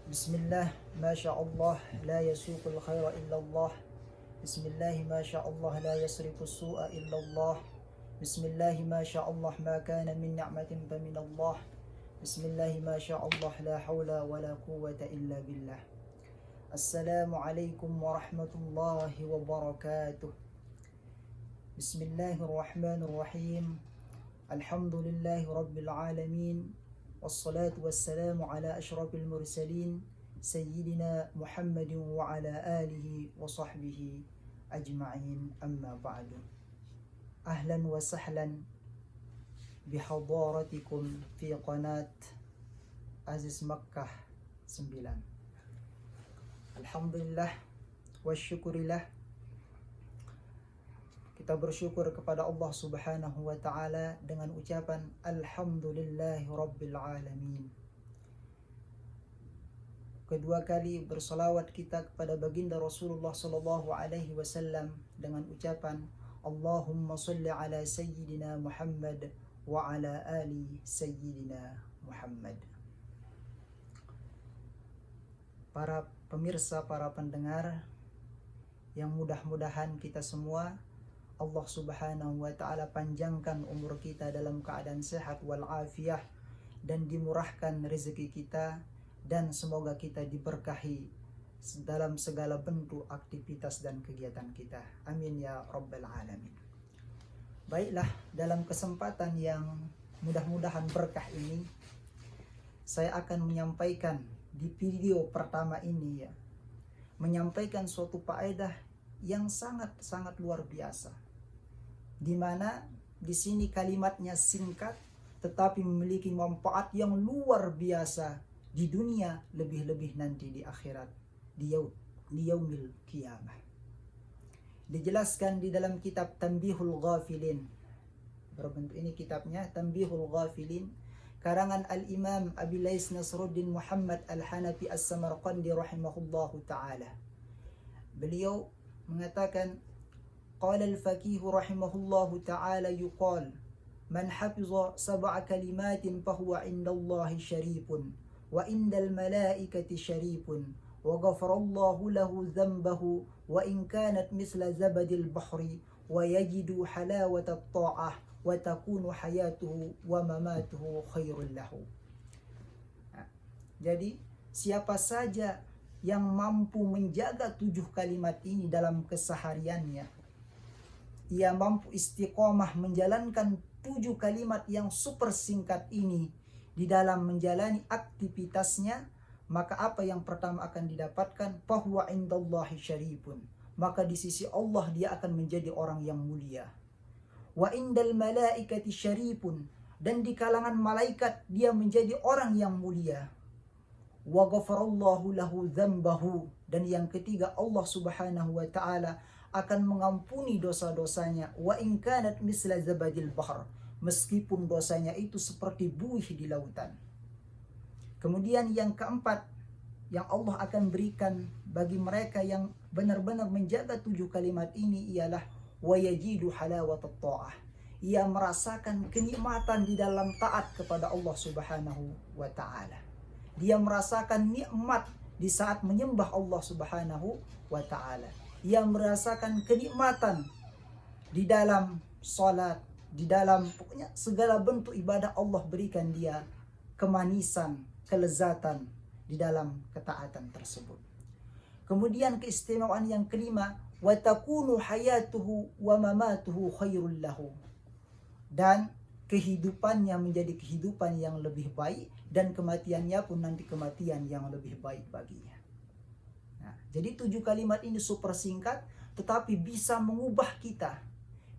Bismillah, Masya Allah, la yasuqul khaira illallah. Bismillah, Masya Allah, la yasrifu su'a illallah. Bismillah, Masya Allah, ma kana min ni'matin fa min Allah. Bismillah, Masya Allah, la hawla wa la quwwata illa billah. Assalamualaikum warahmatullahi wabarakatuh. Bismillahirrahmanirrahim. Alhamdulillahi rabbil alamin. Wassalatu wassalamu ala ashrafil mursalin Sayyidina Muhammadin wa ala alihi wa sahbihi ajma'in, amma ba'du. Ahlan wa sahlan bihadaratikum fi qanat Aziz Makkah 9. Alhamdulillah wa syukurillah, kita bersyukur kepada Allah Subhanahu wa ta'ala dengan ucapan Alhamdulillahi Rabbil Alamin. Kedua kali bersalawat kita kepada baginda Rasulullah sallallahu alaihi wasallam dengan ucapan Allahumma salli ala Sayyidina Muhammad wa ala ali Sayyidina Muhammad. Para pemirsa, para pendengar, yang mudah-mudahan kita semua Allah Subhanahu wa ta'ala panjangkan umur kita dalam keadaan sehat walafiat dan dimurahkan rezeki kita, dan semoga kita diberkahi dalam segala bentuk aktivitas dan kegiatan kita. Amin ya rabbal alamin. Baiklah, dalam kesempatan yang mudah-mudahan berkah ini, saya akan menyampaikan di video pertama ini menyampaikan suatu faedah yang sangat-sangat luar biasa, di mana di sini kalimatnya singkat tetapi memiliki manfaat yang luar biasa di dunia, lebih-lebih nanti di akhirat, di yaumil qiyamah. Dijelaskan di dalam kitab Tanbihul Ghafilin. Berbentuk ini kitabnya, Tanbihul Ghafilin, karangan Al-Imam Abi Lais Nasruddin Muhammad Al-Hanafi As-Samarqandi rahimahullahu ta'ala. Beliau mengatakan, قال الفقيه رحمه الله تعالى يقال من حفظ 7 كلمات فهو عند الله شريف وعند الملائكة شريف وغفر الله له ذنبه وإن كانت مثل زبد البحر ويجد حلاوة الطاعة وتكون حياته ومماته خير له. Jadi siapa saja yang mampu menjaga 7 kalimat ini dalam kesehariannya, ia mampu istiqomah menjalankan 7 kalimat yang super singkat ini di dalam menjalani aktivitasnya, maka apa yang pertama akan didapatkan? Fahuwa indallahi syarifun, maka di sisi Allah dia akan menjadi orang yang mulia. Wa indal malaikati syarifun, dan di kalangan malaikat dia menjadi orang yang mulia. Wa ghafarallahu lahu dzambahu, dan yang ketiga Allah Subhanahu wa ta'ala akan mengampuni dosa-dosanya. Wa in kanat misla zabadil bahr, meskipun dosanya itu seperti buih di lautan. Kemudian yang keempat yang Allah akan berikan bagi mereka yang benar-benar menjaga 7 kalimat ini ialah wa yajidu halawatat ta'ah, ia merasakan kenikmatan di dalam taat kepada Allah Subhanahu wa ta'ala. Dia merasakan nikmat di saat menyembah Allah Subhanahu wa ta'ala. Ia merasakan kenikmatan di dalam salat, di dalam pokoknya segala bentuk ibadah Allah berikan dia kemanisan, kelezatan di dalam ketaatan tersebut. Kemudian keistimewaan yang kelima, wa takunu hayatuhu wa mamatuhu khairul lahu, dan kehidupannya menjadi kehidupan yang lebih baik dan kematiannya pun nanti kematian yang lebih baik baginya. Nah, jadi 7 kalimat ini super singkat tetapi bisa mengubah kita,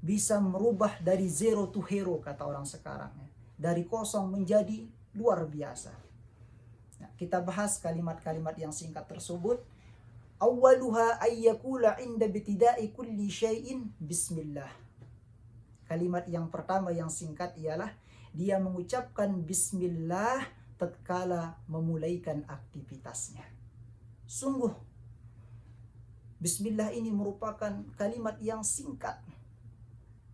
bisa merubah dari zero to hero kata orang sekarang, dari kosong menjadi luar biasa. Nah, kita bahas kalimat-kalimat yang singkat tersebut. Awwaluha ayyakula inda bitida'i kulli syai'in bismillah. Kalimat yang pertama yang singkat ialah dia mengucapkan bismillah tatkala memulaikan aktivitasnya. Sungguh bismillah ini merupakan kalimat yang singkat,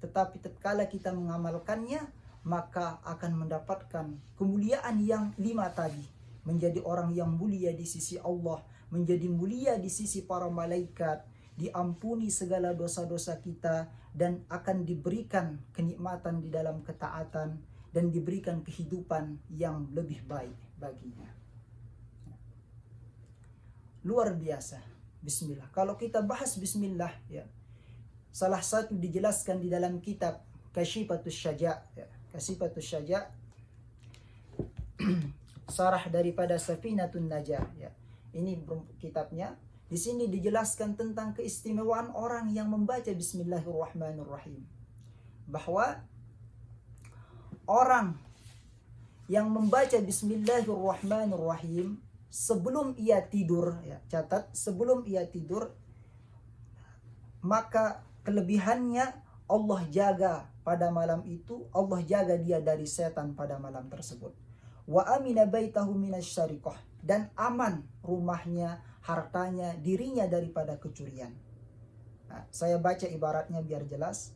tetapi tatkala kita mengamalkannya maka akan mendapatkan kemuliaan yang 5 tadi. menjadi orang yang mulia di sisi Allah, menjadi mulia di sisi para malaikat, diampuni segala dosa-dosa kita, dan akan diberikan kenikmatan di dalam ketaatan dan diberikan kehidupan yang lebih baik baginya. Luar biasa. Bismillah. Kalau kita bahas bismillah, ya, salah satu dijelaskan di dalam kitab Kasyifatus Syaja', ya. Kasyifatus Syaja' sarah daripada Safinatun Najah, ya. Ini kitabnya. Di sini dijelaskan tentang keistimewaan orang yang membaca Bismillahirrahmanirrahim. Bahwa orang yang membaca Bismillahirrahmanirrahim sebelum ia tidur, ya, catat, sebelum ia tidur, maka kelebihannya Allah jaga pada malam itu, Allah jaga dia dari setan pada malam tersebut. Wa amina baitahu minasyariqah, dan aman rumahnya, hartanya, dirinya daripada kecurian. Nah, saya baca ibaratnya biar jelas.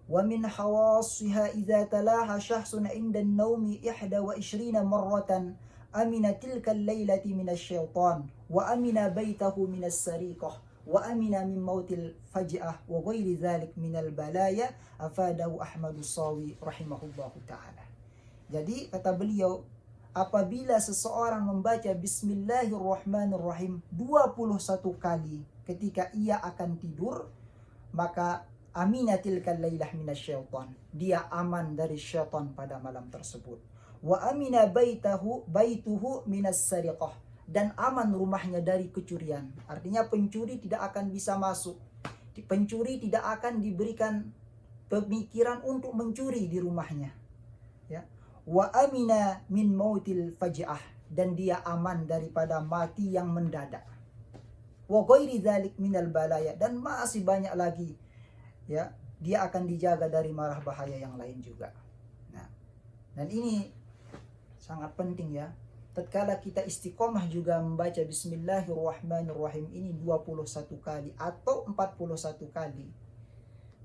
Wa min hawasiha idza talaha syahsun 'inda an-naumi 21 marratan amina tilka al-lailati minasyaitan wa amina baitahu minas-sariqah wa amina min mautil faj'ah wa ghairi dzalik minal balaya, afadahu Ahmadus Sawi rahimahullahu taala. Jadi kata beliau, apabila seseorang membaca Bismillahirrahmanirrahim 21 kali ketika ia akan tidur, maka aminatil kalailah minasyaitan, dia aman dari syaitan pada malam tersebut. Wa amina baituhu minas sariqah, dan aman rumahnya dari kecurian. Artinya pencuri tidak akan bisa masuk. Pencuri tidak akan diberikan pemikiran untuk mencuri di rumahnya. Ya. Wa amina min mautil faj'ah, dan dia aman daripada mati yang mendadak. Wa ghairi dzalik minal balaya, dan masih banyak lagi, ya, dia akan dijaga dari marah bahaya yang lain juga. Nah, dan ini sangat penting, ya. Tatkala kita istiqomah juga membaca Bismillahirrahmanirrahim ini 21 kali atau 41 kali.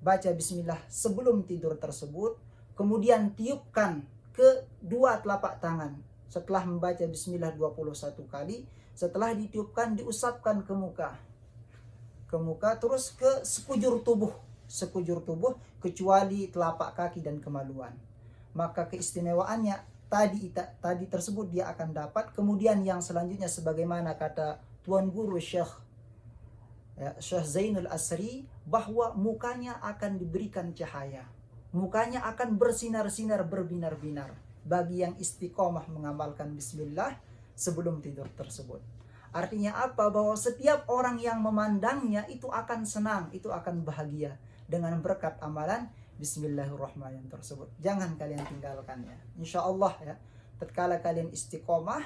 Baca bismillah sebelum tidur tersebut, kemudian tiupkan ke dua telapak tangan. Setelah membaca bismillah 21 kali, setelah ditiupkan diusapkan ke muka. Ke muka, terus ke sekujur tubuh kecuali telapak kaki dan kemaluan. Maka keistimewaannya tadi tersebut dia akan dapat. Kemudian yang selanjutnya sebagaimana kata Tuan Guru Syekh Zainul Asri, bahwa mukanya akan diberikan cahaya. Mukanya akan bersinar-sinar, berbinar-binar bagi yang istiqomah mengamalkan bismillah sebelum tidur tersebut. Artinya apa? Bahwa setiap orang yang memandangnya itu akan senang, itu akan bahagia dengan berkat amalan Bismillahirrahmanirrahim tersebut. Jangan kalian tinggalkan, ya. Insya Allah, ya, tatkala kalian istiqomah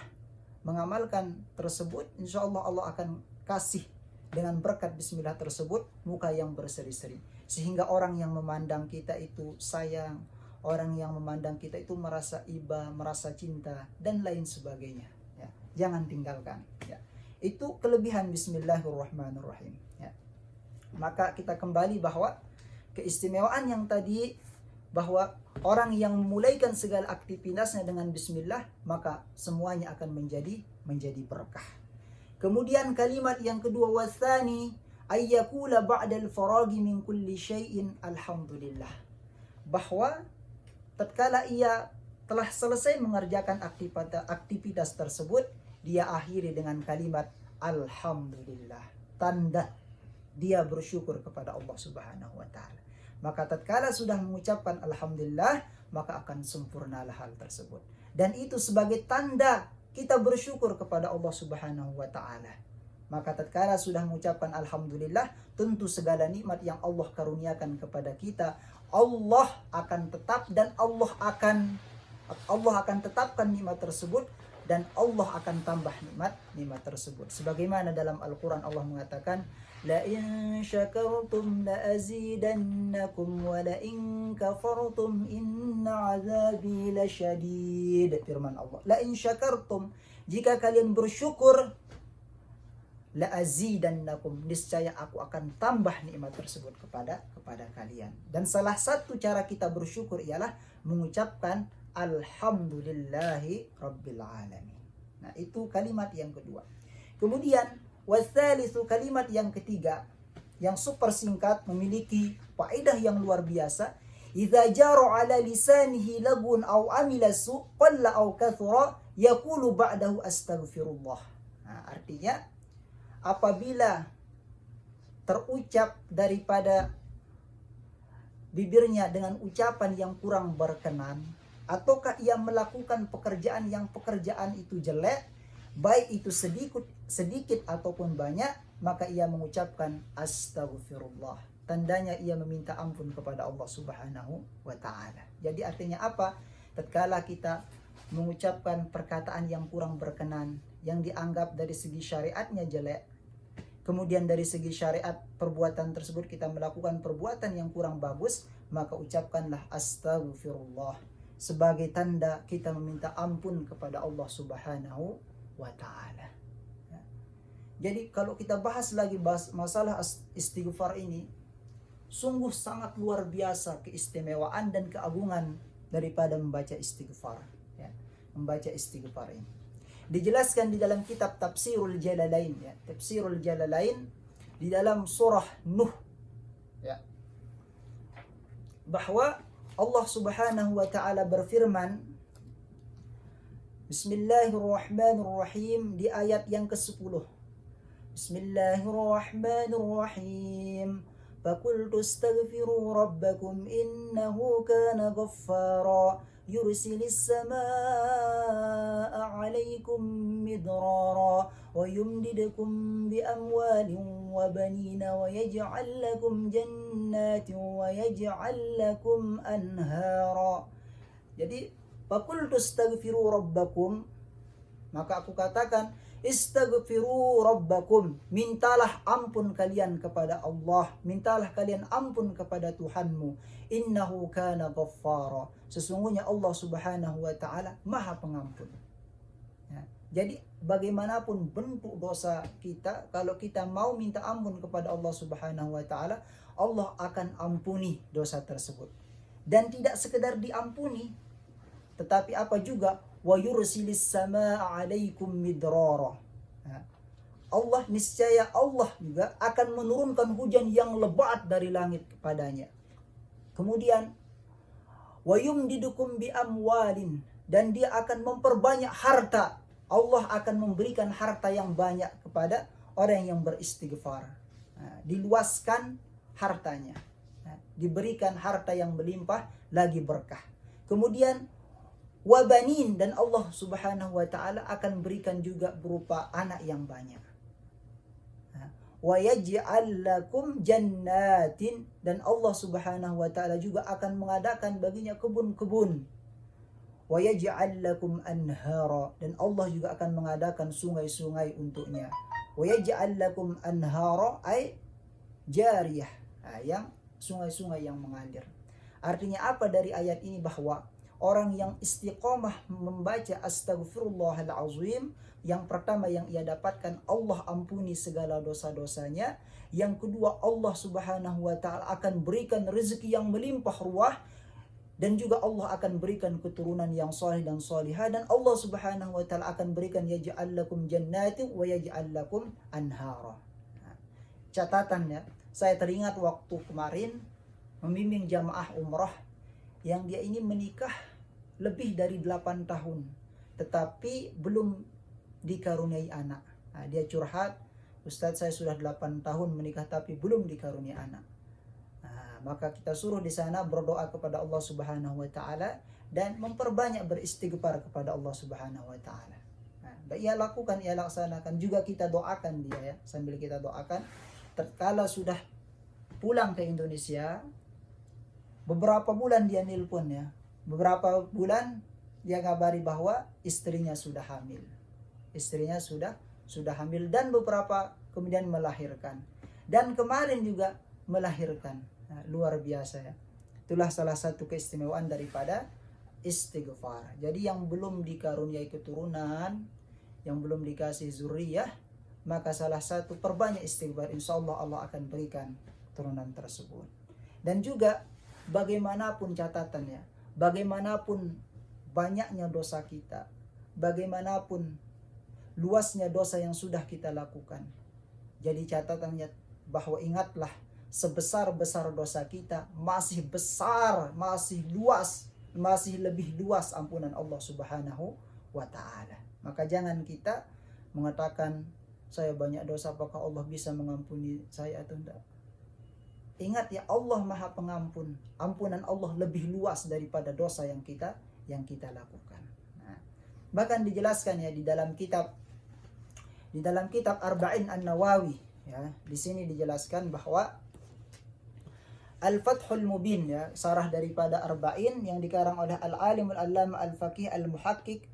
mengamalkan tersebut, insya Allah Allah akan kasih dengan berkat bismillah tersebut muka yang berseri-seri, sehingga orang yang memandang kita itu sayang, orang yang memandang kita itu merasa iba, merasa cinta, dan lain sebagainya, ya. Jangan tinggalkan, ya. Itu kelebihan Bismillahirrahmanirrahim, ya. Maka kita kembali bahwa keistimewaan yang tadi, bahwa orang yang memulaikan segala aktivitasnya dengan bismillah, maka semuanya akan menjadi berkah. Kemudian kalimat yang kedua, wasani ayyakula ba'dal faragi min kulli syai'in alhamdulillah, bahwa tatkala ia telah selesai mengerjakan aktivitas tersebut, dia akhiri dengan kalimat alhamdulillah, tanda dia bersyukur kepada Allah Subhanahu wa taala. Maka tatkala sudah mengucapkan alhamdulillah, maka akan sempurnalah hal tersebut. Dan itu sebagai tanda kita bersyukur kepada Allah Subhanahu wa taala. Maka tatkala sudah mengucapkan alhamdulillah, tentu segala nikmat yang Allah karuniakan kepada kita, Allah akan tetap, dan Allah akan tetapkan nikmat tersebut, dan Allah akan tambah nikmat tersebut. Sebagaimana dalam Al-Quran Allah mengatakan, la in syakartum la azidannakum wa la in kafartum inna azabi lasyadid. Firman Allah, la in syakartum, jika kalian bersyukur, la azidannakum, niscaya aku akan tambah nikmat tersebut kepada kalian. Dan salah satu cara kita bersyukur ialah mengucapkan alhamdulillahi rabbil alamin. Nah, itu kalimat yang kedua. Kemudian watsalitsu, kalimat yang ketiga yang super singkat memiliki faedah yang luar biasa. Idza jara ala lisanihi lagun aw amila su qalla aw kathura yaqulu ba'dahu astaghfirullah. Nah, artinya apabila terucap daripada bibirnya dengan ucapan yang kurang berkenan, ataukah ia melakukan pekerjaan itu jelek, baik itu sedikit ataupun banyak, maka ia mengucapkan astaghfirullah. Tandanya ia meminta ampun kepada Allah Subhanahu wa taala. Jadi artinya apa? Tatkala kita mengucapkan perkataan yang kurang berkenan, yang dianggap dari segi syariatnya jelek, kemudian dari segi syariat perbuatan tersebut kita melakukan perbuatan yang kurang bagus, maka ucapkanlah astaghfirullah sebagai tanda kita meminta ampun kepada Allah Subhanahu wa taala. Jadi kalau kita bahas lagi masalah istighfar ini, sungguh sangat luar biasa keistimewaan dan keagungan daripada membaca istighfar. Ya, membaca istighfar ini dijelaskan di dalam kitab Tafsirul Jalalain, ya, Tafsirul Jalalain di dalam surah Nuh, ya, bahwa Allah Subhanahu wa taala berfirman, Bismillahirrahmanirrahim, di ayat yang ke-10. Bismillahirrahmanirrahim. فَقُلْتُ اسْتَغْفِرُوا رَبَّكُمْ إِنَّهُ كَانَ غَفَّارًا يُرْسِلِ السَّمَاءَ عَلَيْكُمْ مِدْرَارًا وَيُمْدِدْكُمْ بِأَمْوَالٍ وَبَنِينَ وَيَجْعَلْ لَكُمْ جَنَّاتٍ وَيَجْعَلْ لَكُمْ أَنْهَارًا. Jadi فَقُلْتُ اسْتَغْفِرُوا رَبَّكُمْ, maka aku katakan, istaghfiru rabbakum, mintalah ampun kalian kepada Allah, mintalah kalian ampun kepada Tuhanmu. Innahu kana ghaffara, sesungguhnya Allah Subhanahu wa taala Maha Pengampun. Ya, jadi bagaimanapun bentuk dosa kita, kalau kita mau minta ampun kepada Allah Subhanahu wa taala, Allah akan ampuni dosa tersebut. Dan tidak sekedar diampuni, tetapi apa juga, wa yursilis samaa 'alaikum midrara. Allah, niscaya Allah juga akan menurunkan hujan yang lebat dari langit kepadanya. Kemudian wa yumdidukum bi amwalin, dan dia akan memperbanyak harta. Allah akan memberikan harta yang banyak kepada orang yang beristighfar. Diluaskan hartanya, diberikan harta yang melimpah lagi berkah. Kemudian wabanin, dan Allah Subhanahu wa taala akan berikan juga berupa anak yang banyak. Wa yaj'al lakum jannatin, dan Allah Subhanahu wa taala juga akan mengadakan baginya kebun-kebun. Wa yaj'al lakum anhara, dan Allah juga akan mengadakan sungai-sungai untuknya. Wa yaj'al lakum anhara ay jariyah, yang sungai-sungai yang mengalir. Artinya apa dari ayat ini? Bahwa orang yang istiqomah membaca astaghfirullahal azim, yang pertama yang ia dapatkan, Allah ampuni segala dosa-dosanya. Yang kedua, Allah Subhanahu wa taala akan berikan rezeki yang melimpah ruah, dan juga Allah akan berikan keturunan yang saleh dan salihah, dan Allah Subhanahu wa taala akan berikan yaj'al lakum jannatin wa yaj'al lakum anhara. Catatannya, saya teringat waktu kemarin membimbing jamaah umrah yang dia ini menikah lebih dari 8 tahun, tetapi belum dikaruniai anak. Dia curhat, Ustadz, saya sudah 8 tahun menikah tapi belum dikaruniai anak. Maka kita suruh di sana berdoa kepada Allah Subhanahu wa taala dan memperbanyak beristighfar kepada Allah Subhanahu wa taala. Ia lakukan, ia laksanakan, juga kita doakan dia, ya, sambil kita doakan. Tatkala sudah pulang ke Indonesia, beberapa bulan dia nelpon, ya. Beberapa bulan dia ngabari bahwa istrinya sudah hamil. Istrinya sudah hamil, dan beberapa kemudian melahirkan. Dan kemarin juga melahirkan. Luar biasa, ya. Itulah salah satu keistimewaan daripada istighfar. Jadi yang belum dikaruniai keturunan, yang belum dikasih zuriyah, maka salah satu perbanyak istighfar, insyaallah Allah akan berikan turunan tersebut. Dan juga bagaimanapun catatannya, bagaimanapun banyaknya dosa kita, bagaimanapun luasnya dosa yang sudah kita lakukan. Jadi catatannya bahwa ingatlah, sebesar-besar dosa kita masih besar, masih luas, masih lebih luas ampunan Allah Subhanahu wa ta'ala. Maka jangan kita mengatakan saya banyak dosa, apakah Allah bisa mengampuni saya atau tidak. Ingat ya, Allah Maha Pengampun. Ampunan Allah lebih luas daripada dosa yang kita lakukan. Nah, bahkan dijelaskan ya di dalam kitab Arba'in An-Nawawi ya, di sini dijelaskan bahwa Al-Fathul Mubin ya, sarah daripada Arba'in yang dikarang oleh Al-Alim Al-Allama Al-Faqih Al-Muhaqqiq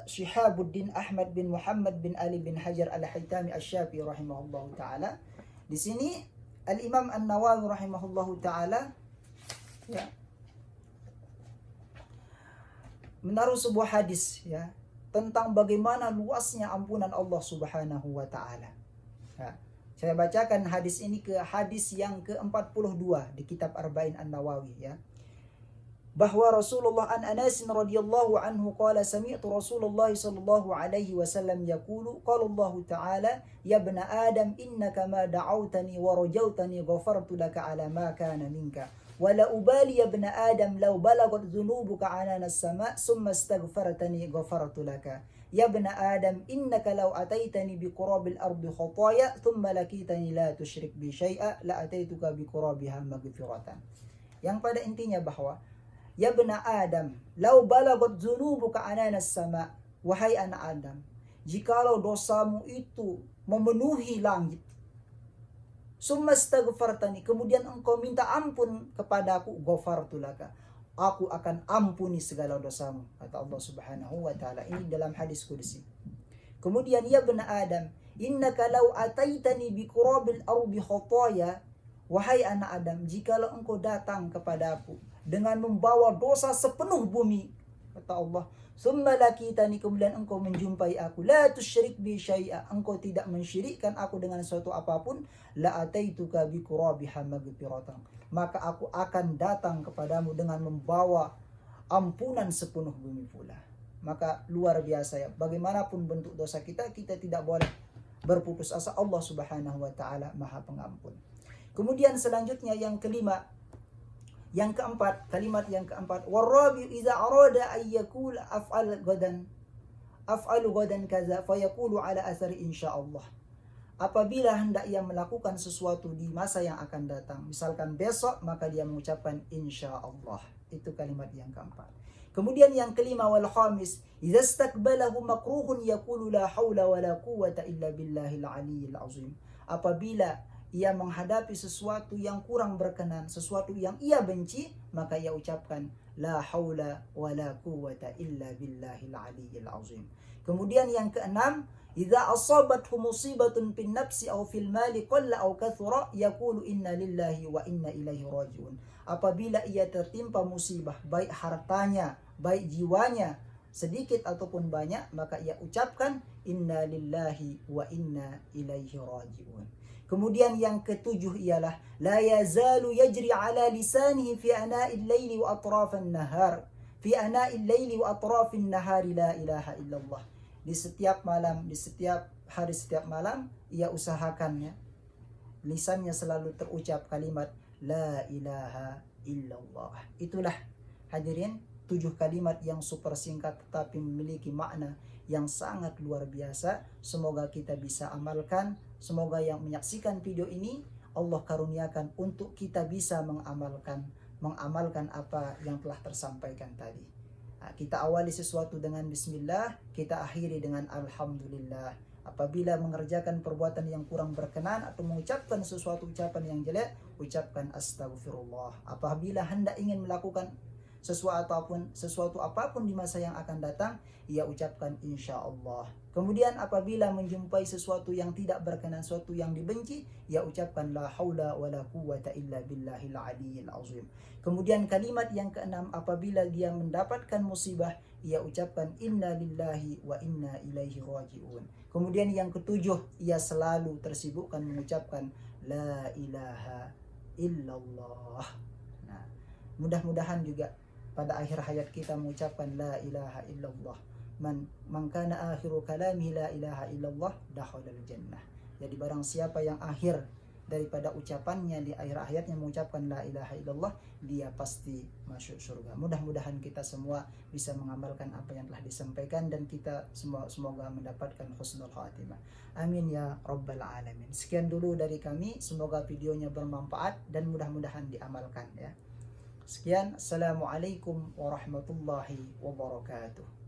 Shihabuddin Ahmad bin Muhammad bin Ali bin Hajar Al-Haytami Asy-Syafi'i rahimahullahu taala. Di sini Al-Imam An-Nawawi rahimahullahu taala ya menaruh sebuah hadis ya tentang bagaimana luasnya ampunan Allah Subhanahu wa taala. Ya, saya bacakan hadis ini ke hadis yang ke-42 di kitab Arba'in An-Nawawi ya. Bahwa Rasulullah an Anas radhiyallahu anhu qala sami'tu Rasulullah sallallahu alaihi wasallam yaqulu qala Allah ta'ala ya ibna Adam innaka ma da'awtani wa rajautani ghafartu laka ala ma kana minka wa la ubali ya ibna Adam law balagat dhunubuka anana as-sama' thumma astaghfartani ghafartu laka ya ibna Adam innaka law ataitani bi qurabil ardi khataaya thumma lakitani la tusyrik bi syai'a la ataituka bi qurabiha maghfiratan. Yang pada intinya bahwa ya bena Adam, lau balagot zunubuka ananas sama, wahai anak Adam, jikalau dosamu itu memenuhi langit, summa astaghfartani, kemudian engkau minta ampun kepadaku, ghafartu laka, aku akan ampuni segala dosamu, kata Allah Subhanahu wa taala. Ini dalam hadis qudsi. Kemudian ya bena Adam, innaka lau ataitani bi qurabil ardi khataaya, wahai anak Adam, jikalau engkau datang kepadaku dengan membawa dosa sepenuh bumi, kata Allah, summa lakitani, kemudian engkau menjumpai aku, la tusyrik bi syai'a, engkau tidak mensyirikkan aku dengan suatu apapun, la ataituka bi qurabiha maghfiratan, maka aku akan datang kepadamu dengan membawa ampunan sepenuh bumi pula. Maka luar biasa ya, bagaimanapun bentuk dosa kita, kita tidak boleh berputus asa. Allah Subhanahu wa taala Maha Pengampun. Kemudian selanjutnya yang kelima, yang keempat, kalimat yang keempat, warabi idza arada ay yaqul af'alu gadan kaza fayaqulu ala athari insyaallah. Apabila hendak ia melakukan sesuatu di masa yang akan datang, misalkan besok, maka dia mengucapkan insyaallah. Itu kalimat yang keempat. Kemudian yang kelima, wal khamis idza istakbalahu makruhun yaqulu la haula wala quwwata illa billahil aliyyil azim. Apabila ia menghadapi sesuatu yang kurang berkenan, sesuatu yang ia benci, maka ia ucapkan la haula wala quwwata illa billahil aliyyil azim. Kemudian yang keenam, idza asabathu musibatun fin nafsi aw fil mali qalla aw kathura yaqulu inna lillahi wa inna ilaihi rajiun. Apabila ia tertimpa musibah, baik hartanya, baik jiwanya, sedikit ataupun banyak, maka ia ucapkan inna lillahi wa inna ilaihi rajiun. Kemudian yang ketujuh ialah la yazalu yajri ala lisanihi fi ana'il laili wa atrafan nahar. Fi ana'il laili wa atrafin nahari la ilaha illallah. Di setiap malam, di setiap hari, setiap malam ia usahakan ya, lisannya selalu terucap kalimat la ilaha illallah. Itulah hadirin 7 kalimat yang super singkat tetapi memiliki makna yang sangat luar biasa. Semoga kita bisa amalkan. Semoga yang menyaksikan video ini Allah karuniakan untuk kita bisa mengamalkan apa yang telah tersampaikan tadi. Nah, kita awali sesuatu dengan bismillah, kita akhiri dengan alhamdulillah. Apabila mengerjakan perbuatan yang kurang berkenan atau mengucapkan sesuatu ucapan yang jelek, ucapkan astagfirullah. Apabila hendak ingin melakukan sesuatu apapun di masa yang akan datang, ia ucapkan insyaallah. Kemudian apabila menjumpai sesuatu yang tidak berkenan, sesuatu yang dibenci, ia ucapkan la haula wala quwwata illa billahil aliyyil azim. Kemudian kalimat yang keenam, apabila dia mendapatkan musibah, ia ucapkan inna lillahi wa inna ilaihi rajiun. Kemudian yang ketujuh, ia selalu tersibukkan mengucapkan la ilaha illallah. Nah, mudah-mudahan juga pada akhir hayat kita mengucapkan la ilaha illallah. man kana akhiru kalamihi la ilaha illallah dakhalal jannah. Jadi barang siapa yang akhir daripada ucapannya di akhir ayatnya mengucapkan la ilaha illallah, dia pasti masuk surga. Mudah-mudahan kita semua bisa mengamalkan apa yang telah disampaikan dan kita semua semoga mendapatkan husnul khatimah. Amin ya rabbal alamin. Sekian dulu dari kami, semoga videonya bermanfaat dan mudah-mudahan diamalkan ya. Sekian, assalamualaikum warahmatullahi wabarakatuh.